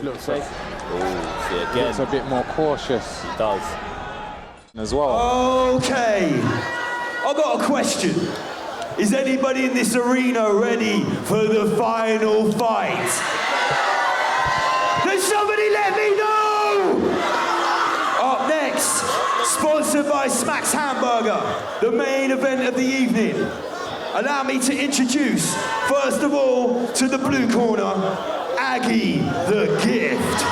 looks see again. Looks a bit more cautious. He does. As well. Okay, I got a question. Is anybody in this arena ready for the final fight? Can somebody let me know? Up next, sponsored by Smack's Hamburger, the main event of the evening. Allow me to introduce, first of all, to the blue corner, Aggy the Gift.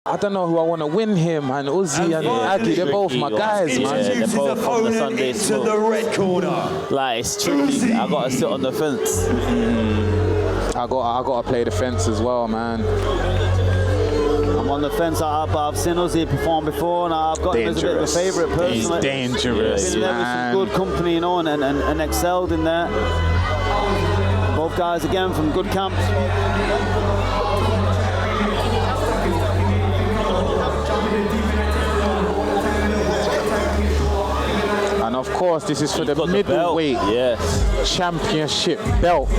I don't know who I want to win here, man. Uzzy and Aggy, they're both my guys, man. Yeah, they're both on the Sunday into the red corner. Like, it's tricky. I gotta sit on the fence. I gotta play the fence as well, man. I'm on the fence, but I've seen Uzzy perform before, and I've got him as a bit of a favourite personally. He's dangerous, Been there with some good company, you know, and excelled in there. Both guys again from good camps. And of course, this is for the middleweight championship belt.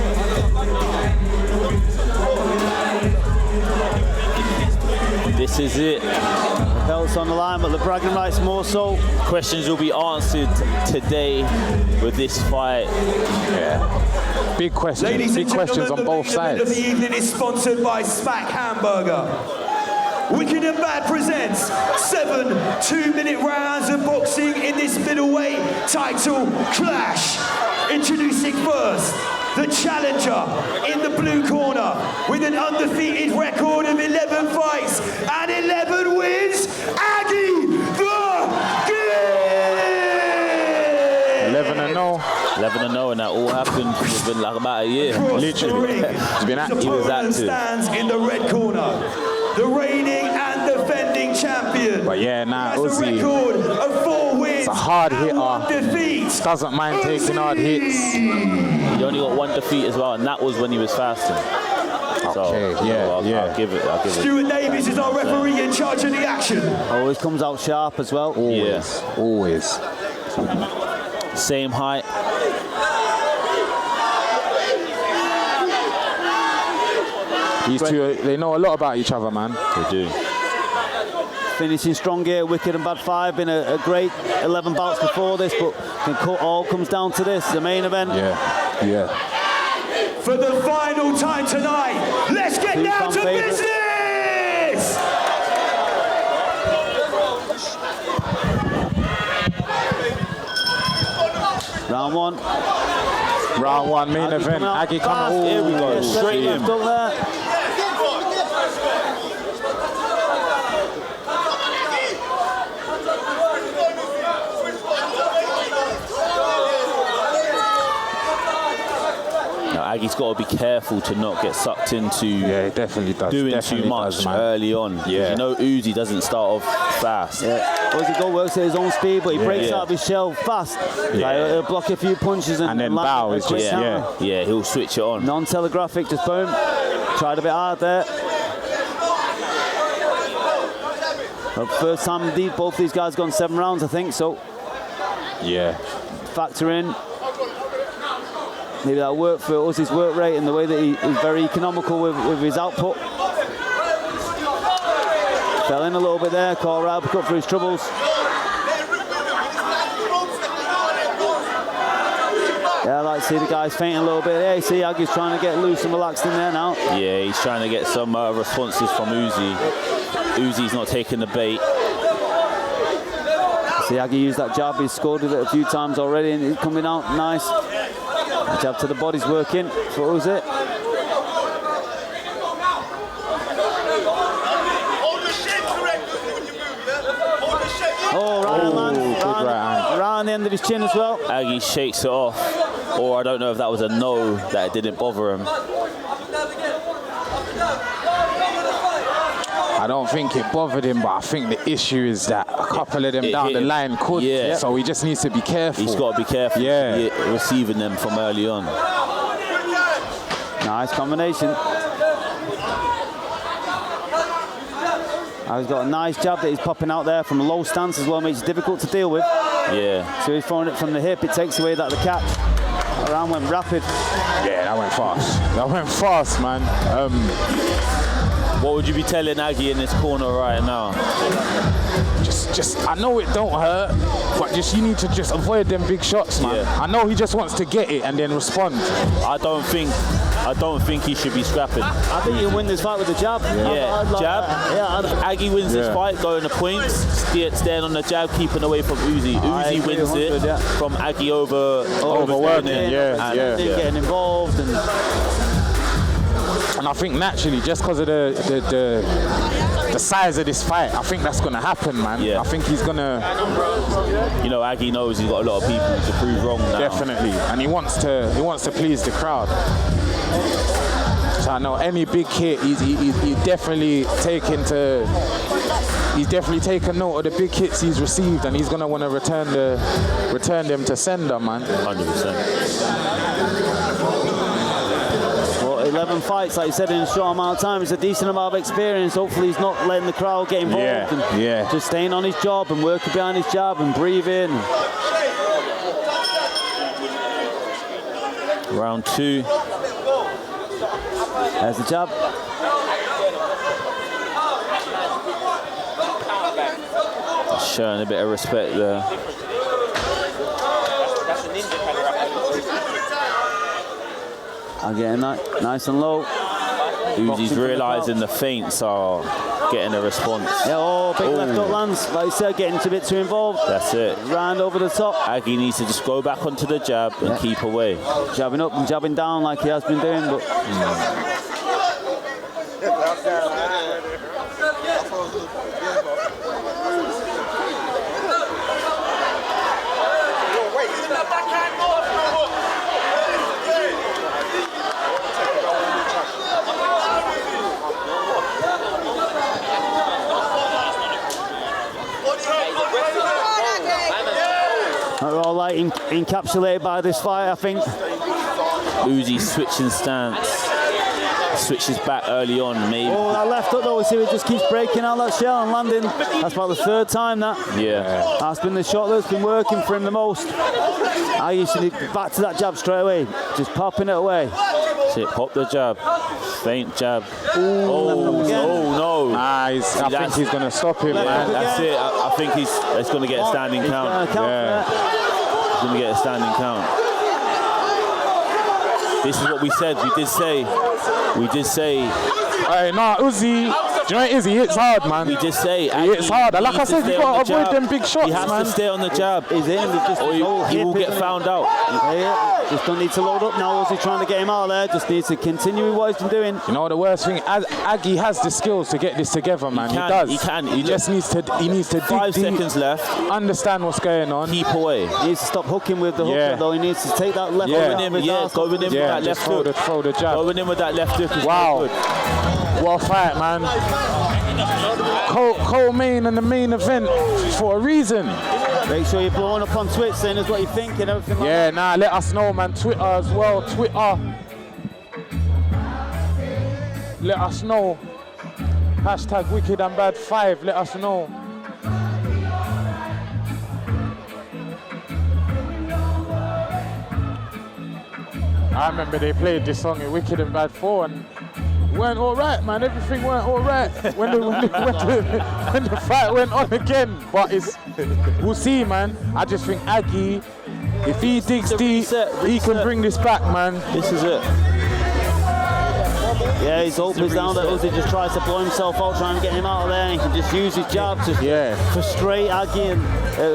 This is it. The belt's on the line, but the bragging rights more so. Questions will be answered today with this fight. Yeah. Big questions. Big questions on both sides. The evening is sponsored by Smack Hamburger. Wicked and Bad presents 7 2-minute rounds of boxing in this middleweight title clash. Introducing first, the challenger in the blue corner with an undefeated record of 11 fights and 11 wins, Aggy the Gift! 11-0. 11-0, and that all happened within like about a year. Literally. He's been active. He was active. Stands in the red corner. The reigning and defending champion. But yeah, now Uzzy, a record of 4 wins. It's a hard hitter. Defeats. Doesn't mind taking hard hits. He only got 1 defeat as well, and that was when he was fasting. Okay, So, I'll give it. Stuart Davies is our referee in charge of the action. Always comes out sharp as well. Always, always. Same height. These two, they know a lot about each other, man. They do. Finishing strong here, Wicked and Bad 5. Been a great 11 bouts before this, but all comes down to this, the main event. Yeah. For the final time tonight, let's get down to business! Round 1. Round 1, main event. Aggy coming. Here we go. Straight in. Aggy's got to be careful to not get sucked into he definitely does. doing too much early on. Yeah. You know Uzzy doesn't start off fast. Yeah. Uzzy works at his own speed, but he breaks out of his shell fast. Yeah. Like, he'll block a few punches and then bow is just, yeah, he'll switch it on. Non-telegraphic, just boom. Tried a bit hard there. First time both these guys gone 7 rounds, I think, so. Yeah. Factor in. maybe that worked for Uzzy's work rate and the way that he's very economical with his output. Fell in a little bit there, caught right uppercut for his troubles. Yeah, I like to see the guys fainting a little bit. Yeah, you see Aggy's trying to get loose and relaxed in there now. Yeah, he's trying to get some responses from Uzzy. Uzzy's not taking the bait. See Aggy use that jab. He's scored with it a few times already and he's coming out nice. That jab to the body's working for Uzzy. Oh, right hand land. Right on the end of his chin as well. Aggy shakes it off. Or I don't know if that was a no, that it didn't bother him. I don't think it bothered him, but I think the issue is that a couple of them down the line could. Yeah. So he just needs to be careful. He's got to be careful. Yeah. Receiving them from early on. Nice combination. He's got a nice jab that he's popping out there from a low stance as well, makes it difficult to deal with. Yeah. So he's throwing it from the hip, it takes away the catch. That round went rapid. Yeah, that went fast. That went fast, man. What would you be telling Aggy in this corner right now? Just, I know it don't hurt, but just you need to just avoid them big shots, man. Yeah. I know he just wants to get it and then respond. I don't think he should be scrapping. I think he'll win this fight with a jab. Yeah, jab. Aggy wins this fight, going to points, staying on the jab, keeping away from Uzzy. Uzzy wins it from Aggy overworking. Getting involved and I think naturally, just because of the size of this fight, I think that's going to happen, man. Yeah. I think he's going to... You know, Aggy knows he's got a lot of people to prove wrong now. Definitely. And he wants to please the crowd. So I know any big hit, he's definitely taken note of the big hits he's received, and he's going to want to return them to sender, man. 100%. 11 fights, like you said, in a short amount of time. It's a decent amount of experience. Hopefully he's not letting the crowd get involved and just staying on his job and working behind his jab and breathing. Round 2. There's the jab. Showing a bit of respect there. I'm getting that nice and low. Uzzy's realising the feints are getting a response. Yeah, big left hook lands. Like you said, getting a bit too involved. That's it. Round over the top. Aggy needs to just go back onto the jab and keep away. Jabbing up and jabbing down like he has been doing, but... We're all like encapsulated by this fight, I think. Uzzy switching stance. Switches back early on, maybe. Oh, that left hook though, we see it just keeps breaking out that shell and landing. That's about the third time that. Yeah. That's been the shot that's been working for him the most. I used to need back to that jab straight away, just popping it away. See it, pop the jab. Faint jab. Oh no. I think he's going to stop him, man. That's it. I think it's going to get a standing count. He's going to get a standing count. This is what we said. We did say. Hey, nah, Uzzy. Do you know what it is? He hits hard, man. We just say he hits hard. Like I said, you got to avoid them big shots, He has man. to stay on the jab. He's in. Or he will get found out. Just don't need to load up now. Uzzy trying to get him out of there. Just needs to continue with what he's been doing. You know the worst thing? Aggy has the skills to get this together, man. He does. He can. He just needs to. He needs to 5 dig deep, seconds left. understand what's going on. Keep away. He needs to stop hooking with the hooker, though. He needs to take that left Go hook. with him with that left hook. Throw the jab. Go with him with that left hook. Wow. What a fight, man. Co-main and the main event for a reason. Make sure you're blowing up on Twitch, saying us what you think and everything like that. Nah, let us know, man. Twitter as well. Twitter. Let us know. Hashtag Wicked and Bad 5. Let us know. I remember they played this song in Wicked and Bad 4 and weren't all right, man. Everything weren't all right when the fight went on again. But we'll see, man. I just think Aggy, if he digs deep, he can bring this back, man. This is it. Yeah, his hope is down that Uzzy just tries to blow himself out, trying to get him out of there. And he can just use his jab to frustrate Aggy, and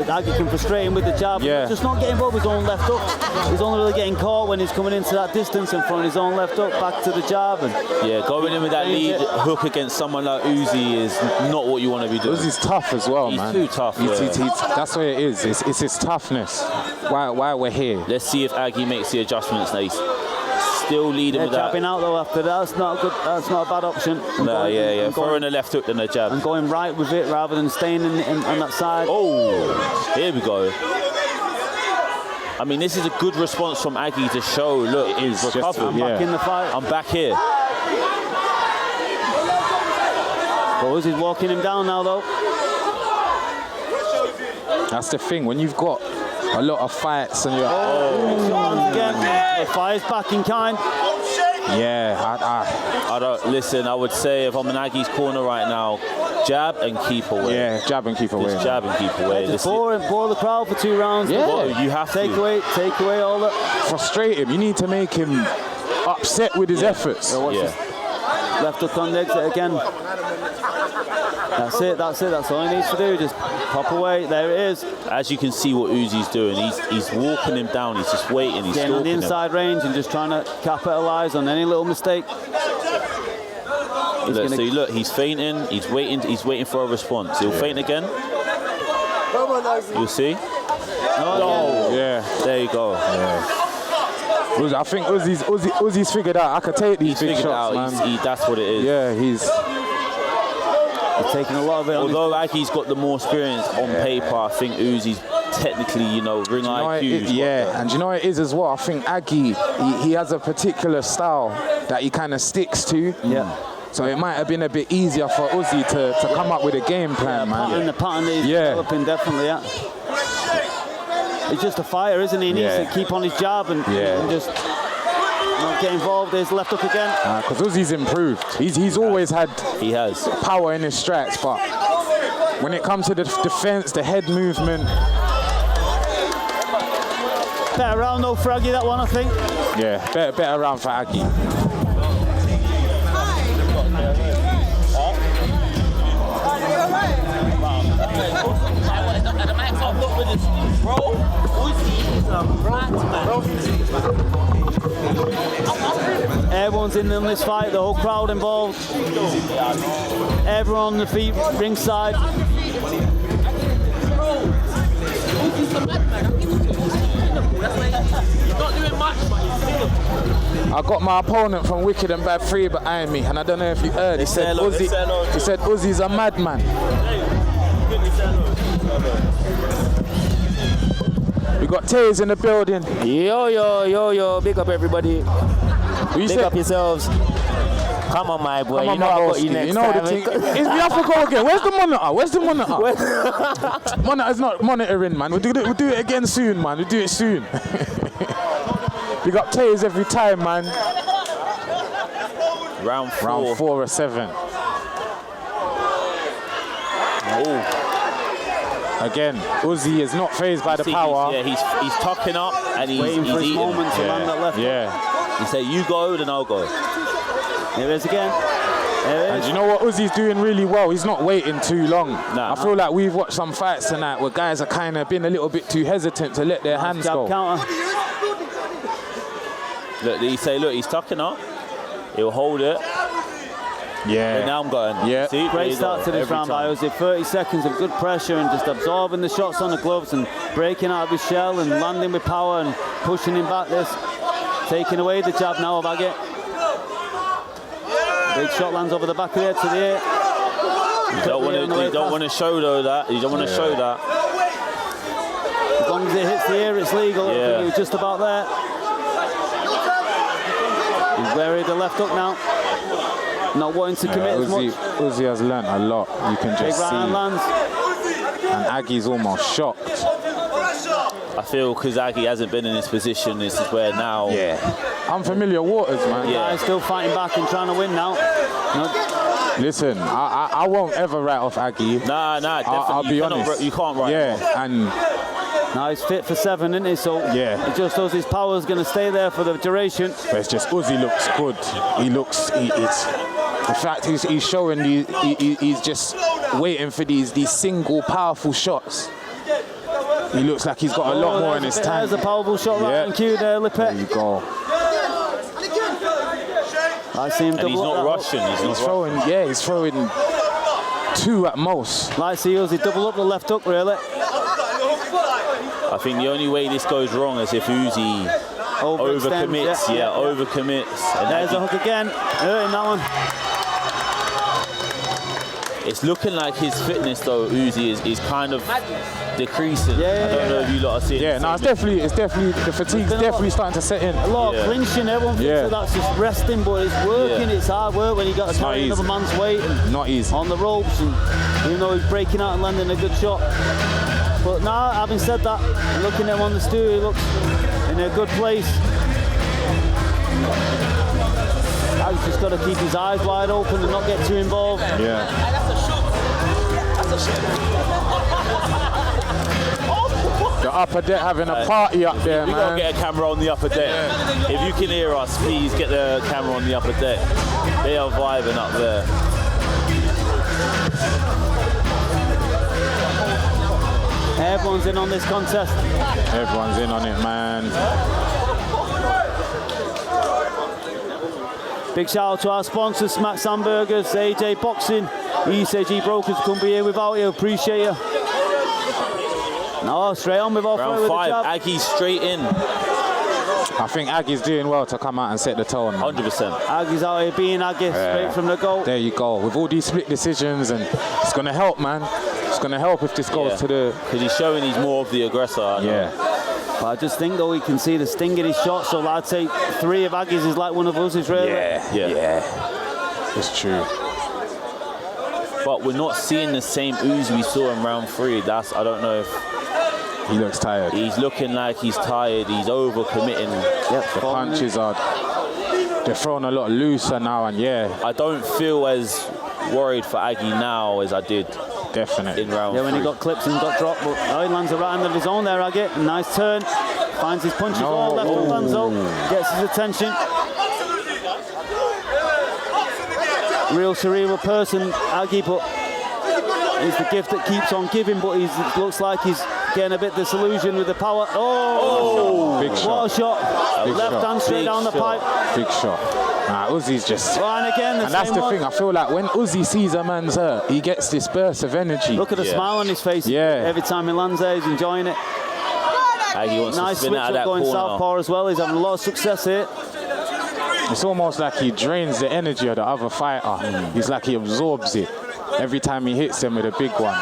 Aggy can frustrate him with the jab. Yeah. Just not getting above his own left hook. He's only really getting caught when he's coming into that distance and from his own left hook back to the jab. And yeah, going in with that lead hook against someone like Uzzy is not what you want to be doing. Uzzy's tough as well, man. He's too tough. That's what it is. It's his toughness. Why we're here. Let's see if Aggy makes the adjustments, Nace. Still leading with that. Jabbing out though after that. That's not a bad option. No, throwing a left hook then a jab. And going right with it rather than staying on that side. Oh, here we go. I mean, this is a good response from Aggy to show, look, I'm back in the fight. I'm back here. But Uzzy's walking him down now though. That's the thing, when you've got a lot of fights and you're again. The fire's back in kind. Yeah, I don't listen. I would say if I'm in Aggy's corner right now, jab and keep away. Yeah, jab and keep away. Just jab and keep away. Just bore the crowd for 2 rounds. Yeah, you have take to away all that. Frustrate him. You need to make him upset with his efforts. Left hook on the exit again. That's it. That's all he needs to do. Just pop away. There it is. As you can see what Uzzy's doing, he's walking him down. He's just waiting. He's getting on the inside range and just trying to capitalise on any little mistake. Look, he's fainting. He's waiting for a response. He'll faint again. You'll see. There you go. I think Uzzy's figured out. I could take these big shots, man. That's what it is. Yeah, he's taking a lot of it. Although Aggy's got the more experience on paper, I think Uzzy's technically, ring IQ. And you know what it is as well? I think Aggy, he has a particular style that he kind of sticks to. Yeah. So it might have been a bit easier for Uzzy to come up with a game plan, man. The pattern that he's developing, definitely, He's just a fighter, isn't he? He needs to keep on his jab and just not get involved. There's left hook again. Because Uzzy's improved. He's always had power in his strikes, but when it comes to the defense, the head movement. Better round though for Aggy, that one, I think. Yeah, better round for Aggy. Everyone's in on this fight, the whole crowd involved. Everyone on the feet, ringside. I got my opponent from Wicked and Bad 3 behind me, and I don't know if you heard. He said Uzzy's a madman. We got Taze in the building. Yo, big up everybody. Big up yourselves. Come on, my boy. You know I got you next time. The thing is, we have to go again. Where's the monitor? Monitor's not monitoring, man. We'll do it again soon, man. We'll do it soon. We got Taze every time, man. Round 4 or 7. Again, Uzzy is not phased by the power. He's tucking up and he's waiting for his eating. moment to land that left. He say, you go, then I'll go. There it is again. And you know what Uzzy's doing really well? He's not waiting too long. I feel like we've watched some fights tonight where guys are kind of been a little bit too hesitant to let their hands go. Counter. Look, he's tucking up. He'll hold it. Yeah. And now I'm going. Yeah. See, great start to this round by Uzzy. 30 seconds of good pressure and just absorbing the shots on the gloves and breaking out of his shell and landing with power and pushing him back. Taking away the jab now of Aggy. Big shot lands over the back of the head to the ear. You don't want to show though that. You don't want to show that. As long as it hits the ear, it's legal. I think he was just about there. He's wary of the left hook now. Not wanting to commit as much. Uzzy has learnt a lot. You can just see. Big right hand lands. And Aggy's almost shocked. I feel because Aggy hasn't been in this position, this is where now. Yeah. Unfamiliar waters, man. Yeah. He's still fighting back and trying to win now. Listen, I won't ever write off Aggy. Nah, definitely. I'll be honest. You can't write him off. Yeah, and Now he's fit for 7, isn't he? So yeah, it just shows his power is going to stay there for the duration. but it's just Uzzy looks good. It's the fact he's showing he's just waiting for these single powerful shots. He looks like he's got a lot more in his tank. There's a powerful shot right on cue there, Lipet. There you go. I see him And he's not rushing. He's throwing 2 at most. Like see Uzzy double up the left hook, really. I think the only way this goes wrong is if Uzzy overcommits. Yeah, overcommits. And there's a hook again. Hurting that one. It's looking like his fitness, though, Uzzy, is kind of decreasing. Yeah, I don't know if you lot are seeing. Yeah, no, it's definitely the fatigue's definitely starting to set in. A lot of clinching. Everyone thinks that that's just resting, but it's working. It's hard work when you got to carry another man's weight. And not easy. On the ropes, and even though he's breaking out and landing a good shot. But now, having said that, looking at him on the stool, he looks in a good place. He's just got to keep his eyes wide open and not get too involved. Yeah. The upper deck having a party up there, We man. gotta get a camera on the upper deck. If you can hear us, please get the camera on the upper deck. They are vibing up there. Everyone's in on this contest. Everyone's in on it, man. Big shout out to our sponsors, Smack Hamburgers, AJ Boxing, ECG Brokers. Couldn't be here without you. Appreciate you. No, straight on with our Round 5, Aggy straight in. I think Aggy's doing well to come out and set the tone. 100%. Aggy's out here being Aggy, straight from the goal. There you go. With all these split decisions, and it's going to help, man. It's going to help if this goes to the... Because he's showing he's more of the aggressor. Yeah. But I just think, though, we can see the sting in his shot, so I'd say 3 of Aggy's is like one of us, is really. Yeah. It's true. But we're not seeing the same Uzzy we saw in round 3. I don't know if... He looks tired. He's looking like he's tired. He's over-committing. Yep, the punches are... They're throwing a lot looser now, and I don't feel as worried for Aggy now as I did definitely in round 3. When he got clips and got dropped, but he lands a right hand of his own there, Aggy. Nice turn. Finds his punches all left hook lands out. Gets his attention. Real cerebral person, Aggy, but he's the gift that keeps on giving, but he looks like he's getting a bit disillusioned with the power. Big shot. What a shot. Left hand straight down the pipe. Big shot. Nah, Uzzy's just... And again, and that's the thing, I feel like when Uzzy sees a man's hurt, he gets this burst of energy. Look at the smile on his face. Every time he lands there, he's enjoying it. Aggy wants nice to spin out of that going corner. southpaw as well. He's having a lot of success here. It's almost like he drains the energy of the other fighter. It's like he absorbs it every time he hits him with a big one.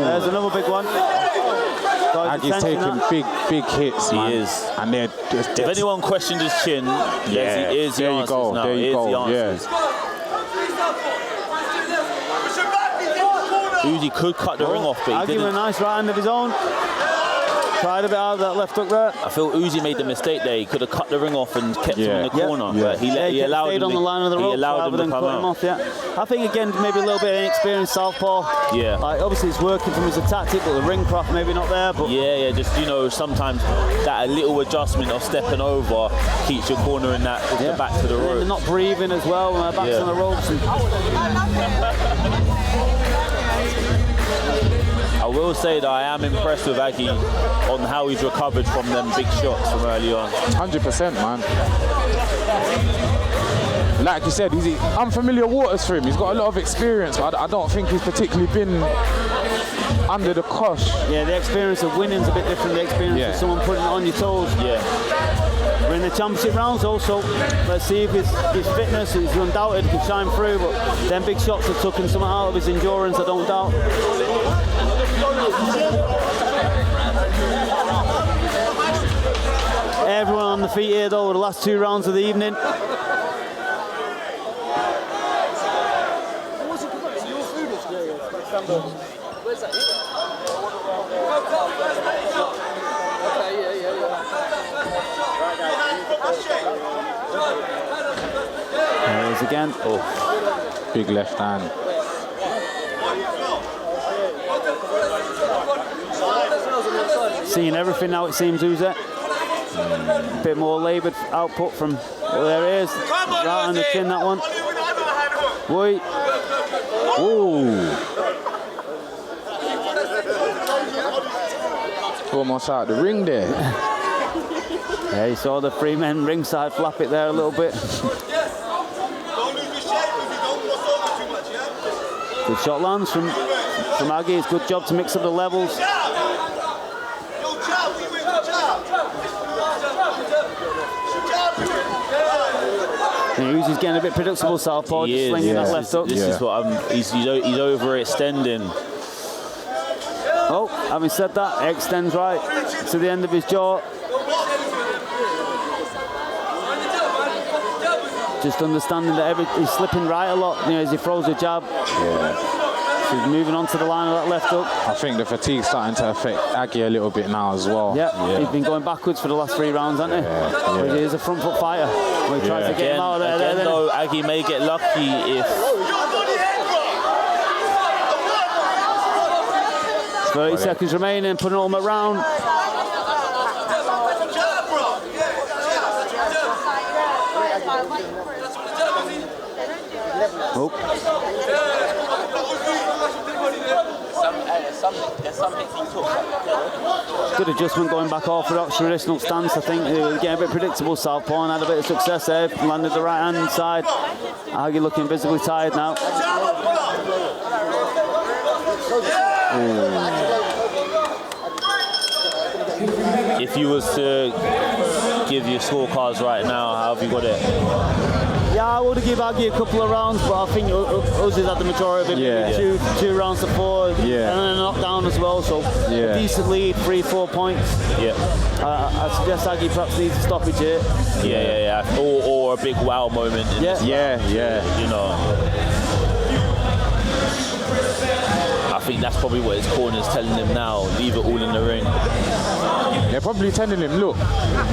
There's another big one. Aggy's taking big hits, man. He is. And they're if anyone questioned his chin, here's the answers now. There you go. Uzzy could cut the ring off, but he Aggy with a didn't. nice right hand of his own. Tried a bit out of that left hook there. I feel Uzzy made the mistake there. He could have cut the ring off and kept him in the corner. But he allowed him on the line of the rope rather than cut him off. I think again maybe a little bit of inexperienced southpaw. Like obviously it's working from his tactic, but the ring craft maybe not there. But just sometimes that a little adjustment of stepping over keeps your corner in that the back to the rope. They're not breathing as well when their backs on the ropes. I will say that I am impressed with Aggy on how he's recovered from them big shots from early on. 100%, man. Like you said, he's unfamiliar waters for him. He's got a lot of experience, but I don't think he's particularly been under the cosh. Yeah, the experience of winning is a bit different than the experience of someone putting it on your toes. We're in the championship rounds also. Let's see if his fitness is undoubted, can shine through, but them big shots have taken something out of his endurance, I don't doubt. Everyone on the feet here though, the last 2 rounds of the evening. There he is again. Oh, big left hand. Seeing everything now, it seems, Uzzy. A bit more laboured output from, oh, there it is. Right on the chin, that one. Wait. Ooh. Almost out the ring there. Yeah, you saw the 3 men ringside flap it there a little bit. Good shot lands from Aggy. It's a good job to mix up the levels. Uzzy's getting a bit predictable, southpaw, just slinging that left hook. This is what he's overextending. Oh, having said that, extends right to the end of his jaw. Just understanding that he's slipping right a lot, as he throws a jab. Yeah. So he's moving on to the line of that left hook. I think the fatigue's starting to affect Aggy a little bit now as well. Yeah, he's been going backwards for the last 3 rounds, hasn't he? But he is a front foot fighter. He tries to get him out of there. Again, though, Aggy may get lucky if... 30 seconds remaining, putting all around. Oh. Good adjustment going back orthodox traditional stance. I think they were getting a bit predictable southpaw and had a bit of success there. Landed the right hand inside. Aggy looking visibly tired now. If you was to give your scorecards right now, how have you got it? Yeah, I would have given Aggy a couple of rounds, but I think Uzzy's had the majority of it. Maybe two rounds to 4, and then a knockdown as well. So a decent lead, 3-4 points. Yeah. I suggest Aggy perhaps needs a stoppage here. Yeah. Or a big wow moment. In this round. You know. I think that's probably what his corner's telling him now. Leave it all in the ring. They're probably telling him, look,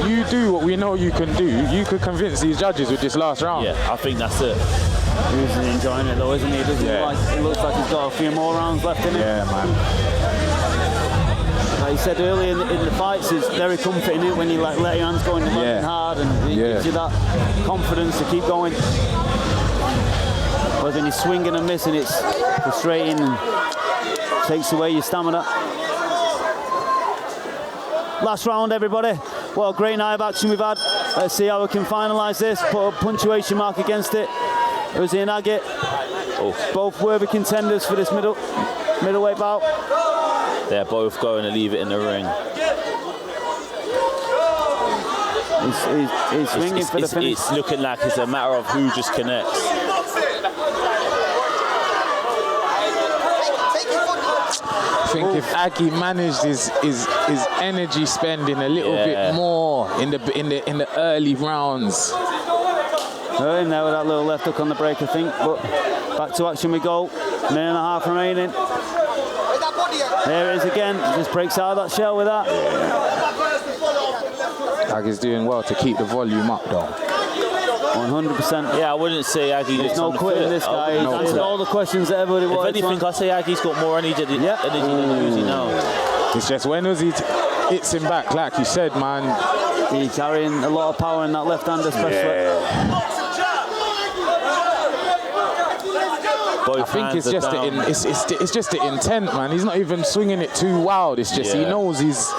you do what we know you can do. You could convince these judges with this last round. Yeah, I think that's it. He's enjoying it though, isn't he? It looks like he's got a few more rounds left in him. Yeah, man. Like he said earlier in the fights, it's very comforting when you let your hands go in the mud hard, and it gives you that confidence to keep going. Whereas when you're swinging and missing, it's frustrating and takes away your stamina. Last round, everybody. Well, great night of action we've had. Let's see how we can finalise this. Put a punctuation mark against it. Uzzy and Aggy, both worthy contenders for this middleweight bout. They're both going to leave it in the ring. He's swinging for the finish. It's looking like it's a matter of who just connects. I think if Aggy managed his energy spending a little bit more in the early rounds. In there with that little left hook on the break, I think. But back to action we go. 1.5 minutes remaining. There it is again. Just breaks out of that shell with that. Aggy's doing well to keep the volume up though. 100%. Yeah, I wouldn't say Aggy looks no quitting this guy. He's answered all the questions that everybody wanted. If anything, I say Aggy's got more energy than Uzzy now. It's just when Uzzy hits him back, like you said, man. He's carrying a lot of power in that left hand, especially. I think it's just it's just the intent, man. He's not even swinging it too wild. It's just he knows he's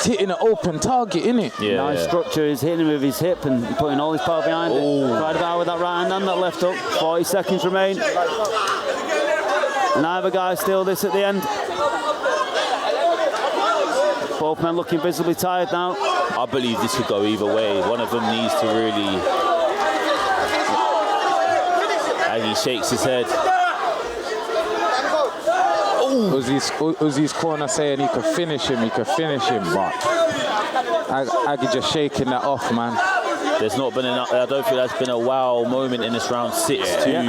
hitting an open target, innit? Nice structure. He's hitting him with his hip and putting all his power behind it. Tried it out with that right hand and that left hook. 40 seconds remain. Neither guy steal this at the end. Both men looking visibly tired now. I believe this could go either way. One of them needs to really... Aggy shakes his head. Uzzy's corner saying he could finish him, but Aggy just shaking that off, man. There's not been enough. I don't feel there's been a wow moment in this round. 6-2.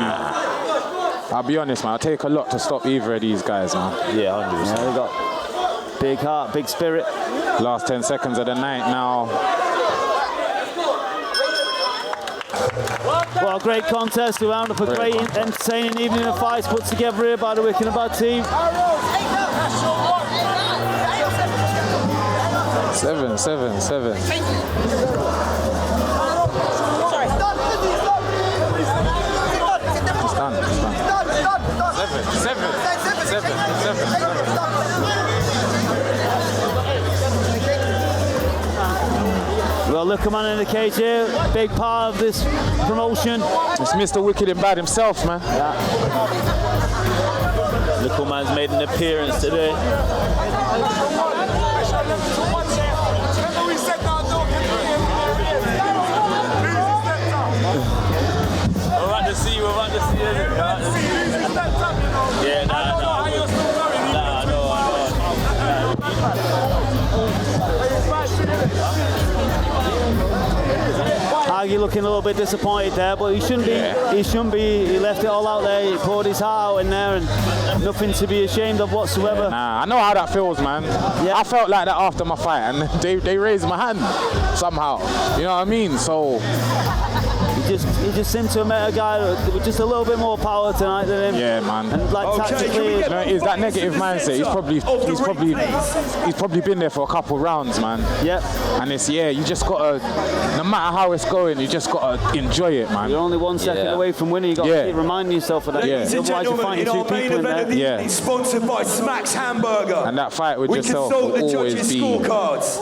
I'll be honest, man. I'll take a lot to stop either of these guys, man. Yeah, 100%. They got Big heart, big spirit. Last 10 seconds of the night now. What a great contest. We wound up a great entertaining evening of fights put together here by the Wicked and Bad team. 7, 7, 7. It's done. 7. Well, look, man in the cage here, big part of this promotion. It's Mr. Wicked and Bad himself, man. Yeah. Little man's made an appearance today. We're about to see it. Yeah, nah. Aggy looking a little bit disappointed there, but he shouldn't be. He shouldn't be. He left it all out there. He poured his heart out in there, and nothing to be ashamed of whatsoever. Nah, I know how that feels, man. Yeah. I felt like that after my fight, and they raised my hand somehow. You know what I mean? So He just seemed to have met a guy with just a little bit more power tonight than him. yeah, man. And like tactically, You know, it's that negative mindset. He's probably been there for a couple rounds, man. yeah. And it's you just gotta, no matter how it's going, you just gotta enjoy it, man. You're only 1 second away from winning. You got to keep reminding yourself of that. Yeah. Ladies and Otherwise, you're gentlemen, fighting in two our main people in event of there. the Yeah. evening, sponsored by Smack's Hamburger. And that fight with We yourself consult will the always judges' be scorecards.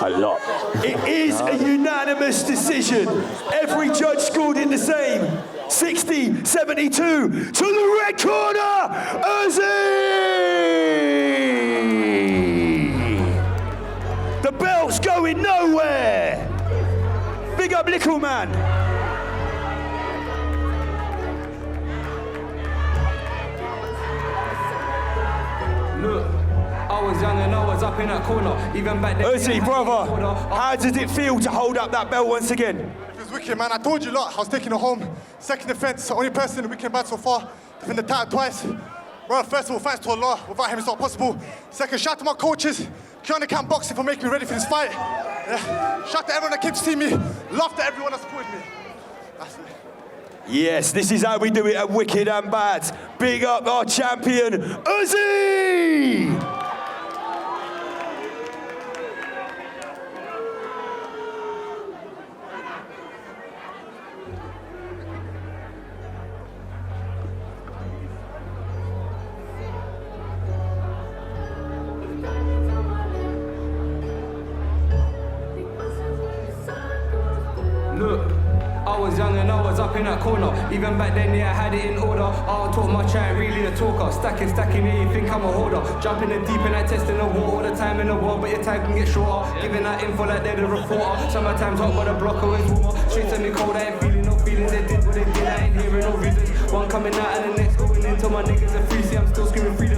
a lot. It is a unanimous decision. Every judge scored in the same. 60-72 to the red corner, Uzzy! The belt's going nowhere. Big up, little man. Look, I was young and I was up in that corner. Even back then. Uzzy, brother, how does it feel to hold up that belt once again? It was wicked, man. I told you, lot. I was taking it home. Second defense, only person in the Wicked Bad so far. Defend the title twice. Bro, first of all, thanks to Allah. Without him, it's not possible. Second, shout to my coaches. Kiana Camp Boxing for making me ready for this fight. Yeah. Shout to everyone that came to see me. Love to everyone that supported me. That's it. Yes, this is how we do it at Wicked and Bad. Big up our champion, Uzzy! Look, I was young and I was up in that corner. Even back then, yeah, I had it in order. I don't talk much, I ain't really a talker. Stacking, yeah, you think I'm a hoarder. Jumping in deep and I testing the water all the time in the world, but your time can get shorter. Giving that info like they're the reporter. Sometimes hot, but a blocker is warmer. Straight to me cold, I ain't feeling no feelings. They did what they did, I ain't hearing no reasons. One coming out and the next going into my niggas are free. See, I'm still screaming freedom.